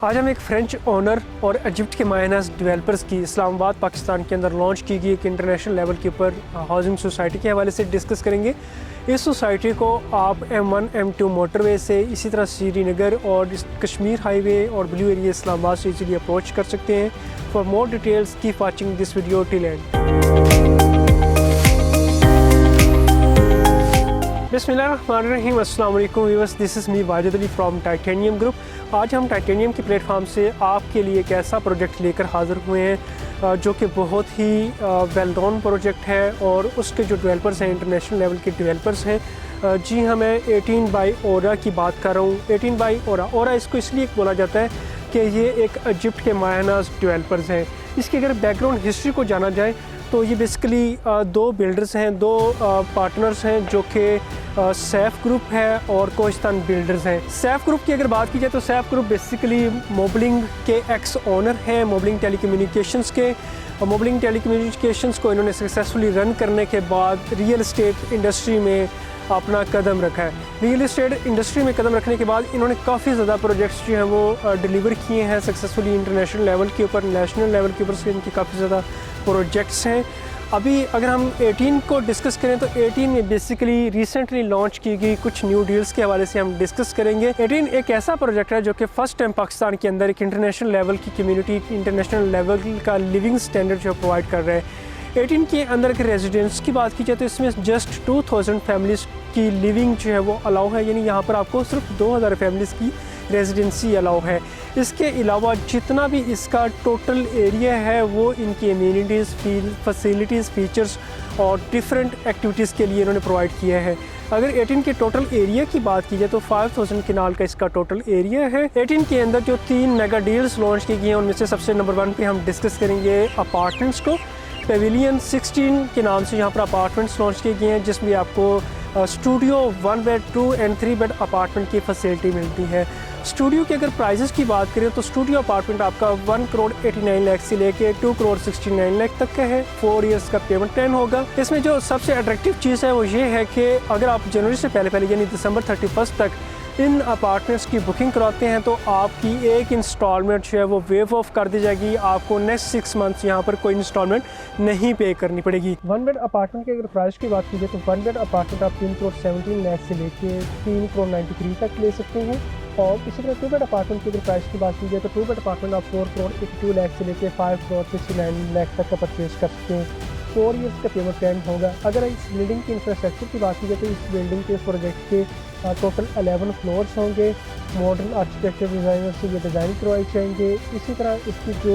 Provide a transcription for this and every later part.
आज हम एक फ्रेंच ओनर और इजिप्ट के मायनाज डेवलपर्स की इस्लामाबाद पाकिस्तान के अंदर लॉन्च की गई एक इंटरनेशनल लेवल के ऊपर हाउसिंग सोसाइटी के हवाले से डिस्कस करेंगे। इस सोसाइटी को आप M1 M2 मोटरवे से, इसी तरह श्रीनगर और कश्मीर हाईवे और ब्लू एरिया इस्लामाबाद से इजीली अप्रोच कर सकते हैं। For more details keep watching this video till and. बिस्मिल्लाहिर्रहमानिर्रहीम, अस्सलाम वालेकुम viewers, this is me Wajid Ali from titanium group. आज हम टाइटेनियम के प्लेटफॉर्म से आपके लिए एक ऐसा प्रोजेक्ट लेकर हाज़िर हुए हैं जो कि बहुत ही वेल नोन प्रोजेक्ट है और उसके जो डेवलपर्स हैं इंटरनेशनल लेवल के डेवलपर्स हैं। जी हाँ, मैं 18 बाई ओरा की बात कर रहा हूँ। 18 बाई ओरा इसको इसलिए बोला जाता है कि ये एक इजिप्ट के मायनाज डेवलपर्स हैं। इसकी अगर बैकग्राउंड हिस्ट्री को जाना जाए तो ये बेसिकली दो बिल्डर्स हैं, दो पार्टनर्स हैं जो कि सैफ ग्रुप है और कोहिस्तान बिल्डर्स हैं। सैफ ग्रुप की अगर बात की जाए तो सैफ ग्रुप बेसिकली मोबलिंग के एक्स ओनर हैं, मोबलिंग टेलीकम्युनिकेशंस के। मोबलिंग टेलीकम्युनिकेशंस को इन्होंने सक्सेसफुली रन करने के बाद रियल इस्टेट इंडस्ट्री में अपना कदम रखा है। रियल इस्टेट इंडस्ट्री में कदम रखने के बाद इन्होंने काफ़ी ज़्यादा प्रोजेक्ट्स जो हैं वो डिलीवर किए हैं सक्सेसफुली इंटरनेशनल लेवल के ऊपर, नेशनल लेवल के ऊपर से इनकी काफ़ी ज़्यादा प्रोजेक्ट्स हैं। अभी अगर हम 18 को डिस्कस करें तो 18 में बेसिकली रिसेंटली लॉन्च की गई कुछ न्यू डील्स के हवाले से हम डिस्कस करेंगे। 18 एक ऐसा प्रोजेक्ट है जो कि फ़र्स्ट टाइम पाकिस्तान के अंदर एक इंटरनेशनल लेवल की कम्युनिटी, इंटरनेशनल लेवल का लिविंग स्टैंडर्ड जो प्रोवाइड कर रहा है। 18 के अंदर के रेजिडेंस की बात की जाए तो इसमें जस्ट 2000 फैमिलीज़ की लिविंग जो है वो अलाउ है, यानी यहाँ पर आपको सिर्फ 2000 फैमिलीज़ की रेजिडेंसी अलाउ है। इसके अलावा जितना भी इसका टोटल एरिया है वो इनकी इम्यूनिटीज़, फैसिलिटीज़, फीचर्स और डिफरेंट एक्टिविटीज़ के लिए इन्होंने प्रोवाइड किया है। अगर 18 के टोटल एरिया की बात की जाए तो 5000 किनाल का इसका टोटल एरिया है। 18 के अंदर जो 3 मेगा डील्स लॉन्च की गई हैं उनमें से सबसे नंबर 1 पे हम डिस्कस करेंगे अपार्टमेंट्स को। पेविलियन 16 के नाम से यहाँ पर अपार्टमेंट्स लॉन्च किए गए हैं जिसमें आपको studio 1 bed 2 and 3 bed apartment की फैसिलिटी मिलती है। स्टूडियो की अगर प्राइजेस की बात करें तो स्टूडियो अपार्टमेंट आपका 1 करोड़ 89 लाख से लेके 2 करोड़ 69 लाख तक का है। 4 इयर्स का पेमेंट प्लान होगा। इसमें जो सबसे अट्रैक्टिव चीज़ है वो ये है कि अगर आप जनवरी से पहले यानी दिसंबर 31 तक इन अपार्टमेंट्स की बुकिंग कराते हैं तो आपकी एक इंस्टॉलमेंट जो है वो वेव ऑफ कर दी जाएगी। आपको नेक्स्ट 6 मंथ्स यहाँ पर कोई इंस्टॉलमेंट नहीं पे करनी पड़ेगी। 1 बेड अपार्टमेंट की अगर प्राइस की बात की जाए तो 1 बेड अपार्टमेंट आप 3 करोड़ 17 लाख से लेके 3 करोड़ 93 तक ले सकते हैं। और इसी तरह 2 बेड अपार्टमेंट की अगर प्राइस की बात की जाए तो 2 बेड अपार्टमेंट आप 4 करोड़ 82 लाख से लेके 5 करोड़ 69 लाख तक का परचेज कर सकते हैं। 4 इयर्स का पेमेंट प्लान होगा। अगर इस बिल्डिंग की इंफ्रास्ट्रक्चर की बात की जाए तो इस बिल्डिंग के प्रोजेक्ट के टोटल 11 फ्लोर्स होंगे। मॉडर्न आर्किटेक्चर डिज़ाइनर से ये डिज़ाइन करवाए जाएंगे। इसी तरह इसकी जो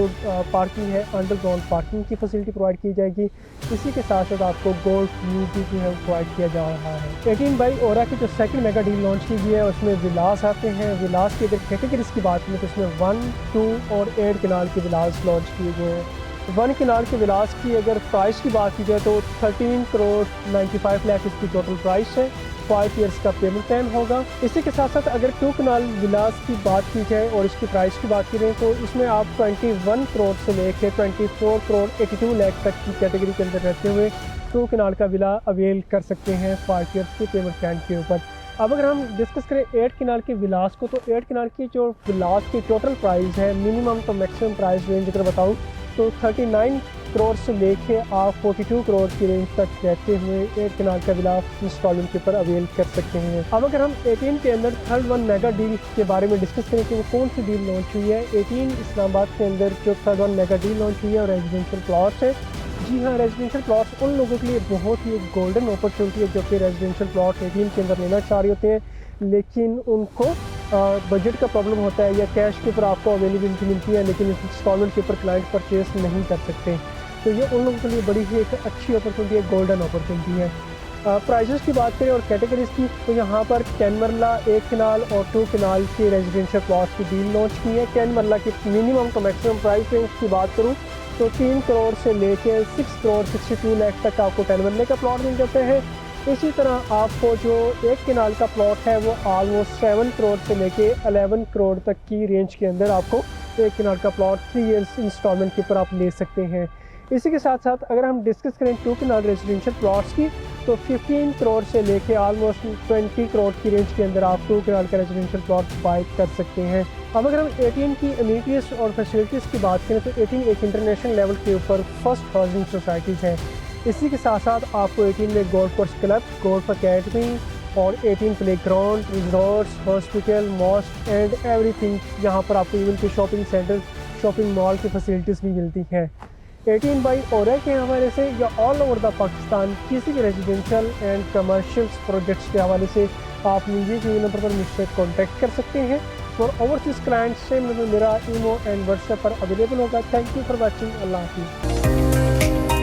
पार्किंग है, अंडरग्राउंड पार्किंग की फैसिलिटी प्रोवाइड की जाएगी। इसी के साथ साथ आपको गोल्फ व्यू भी जो है प्रोवाइड किया जा रहा है। 18 बाई ओरा की जो सेकंड मेगा डील लॉन्च की गई है उसमें विलास आते हैं। विलास की अगर कैटेगरीज की बात करें तो इसमें 1, 2 और 8 किनाल के विलास लॉन्च किए गए हैं। 1 किनाल के विलास की अगर प्राइस की बात की जाए तो 13 करोड़ 95 लाख इसकी टोटल प्राइस है। 5 इयर्स का पेमेंट प्लान होगा। इसी के साथ साथ अगर 2 किनाल विलास की बात की जाए और इसकी प्राइस की बात करें तो इसमें आप 21 करोड़ से लेकर 24 करोड़ 82 लाख तक की कैटेगरी के अंदर रहते हुए 2 किनाल का विला अवेल कर सकते हैं 5 इयर्स के पेमेंट प्लान के ऊपर। अब अगर हम डिस्कस करें 8 किनाल के विलास को तो 8 किनाल की जो विलास की टोटल प्राइस है, मिनिमम तो मैक्सिमम प्राइस रेंज अगर बताऊँ तो 39 करोड़ से लेके आप 42 करोड़ की रेंज तक रहते हुए 8 किनाल का विला इंस्टॉलमेंट के ऊपर अवेल कर सकते हैं। अब अगर हम 18 के अंदर थर्ड 1 मेगा डील के बारे में डिस्कस करें कि वो कौन सी डील लॉन्च हुई है। 18 इस्लामाबाद के अंदर जो थर्ड 1 मेगा डील लॉन्च हुई है और रेजिडेंशियल प्लॉट्स है। जी हाँ, रेजिडेंशियल प्लॉट्स उन लोगों के लिए बहुत ही एक गोल्डन अपॉर्चुनिटी है जो कि रेजिडेंशियल प्लॉट 18 के अंदर लेना चाह रहे होते हैं लेकिन उनको बजट का प्रॉब्लम होता है या कैश के ऊपर आपको अवेलेबिलिटी मिलती है लेकिन इंस्टॉलमेंट के ऊपर क्लाइंट परचेस नहीं कर सकते। तो ये उन लोगों के लिए बड़ी ही एक अच्छी अपॉर्चुनिटी है, गोल्डन अपॉर्चुनिटी है। प्राइजेस की बात करें और कैटेगरीज की तो यहाँ पर 10 मरला 1 किनाल और 2 किनाल के रेजिडेंशियल प्लॉट्स की डील लॉन्च की है। 10 मरला की मिनिमम तो मैक्सिमम प्राइस रेंज की बात करूँ तो 3 करोड़ से लेके 6 करोड़ 62 लाख तक आपको 10 मरले का प्लॉट मिल जाते हैं। इसी तरह आपको जो 1 किनाल का प्लॉट है वो ऑलमोस्ट 7 करोड़ से लेके 11 करोड़ तक की रेंज के अंदर आपको 1 किनाल का प्लॉट 3 इयर्स इंस्टॉलमेंट के ऊपर आप ले सकते हैं। इसी के साथ साथ अगर हम डिस्कस करें 2 किनाल रेजिडेंशियल प्लॉट्स की तो 15 करोड़ से लेके ऑलमोस्ट 20 करोड़ की रेंज के अंदर आप 2 किनाल का रेजिडेंशियल प्लॉट बाय कर सकते हैं। अब अगर हम 18 की अम्यूनिटीज़ और फैसिलिटीज़ की बात करें तो 18 एक इंटरनेशनल लेवल के ऊपर फर्स्ट हाउसिंग सोसाइटीज़ हैं। इसी के साथ साथ आपको 18 में golf course club, golf academy और 18 play ground, resorts, hospital, mosque and everything, यहाँ पर आपको इवन के शॉपिंग सेंटर, शॉपिंग मॉल की फैसिलिटीज़ भी मिलती हैं। 18 बाई ओरा के हवाले से या ऑल ओवर द पाकिस्तान किसी भी रेजिडेंशियल एंड कमर्शियल प्रोजेक्ट्स के हवाले से आप नीचे के नंबर पर मुझसे कॉन्टैक्ट कर सकते हैं और ओवरसीज़ क्लाइंट से मेरा ईमो एंड व्हाट्सएप पर अवेलेबल होगा। Thank you for watching. अल्लाह हाफिज़।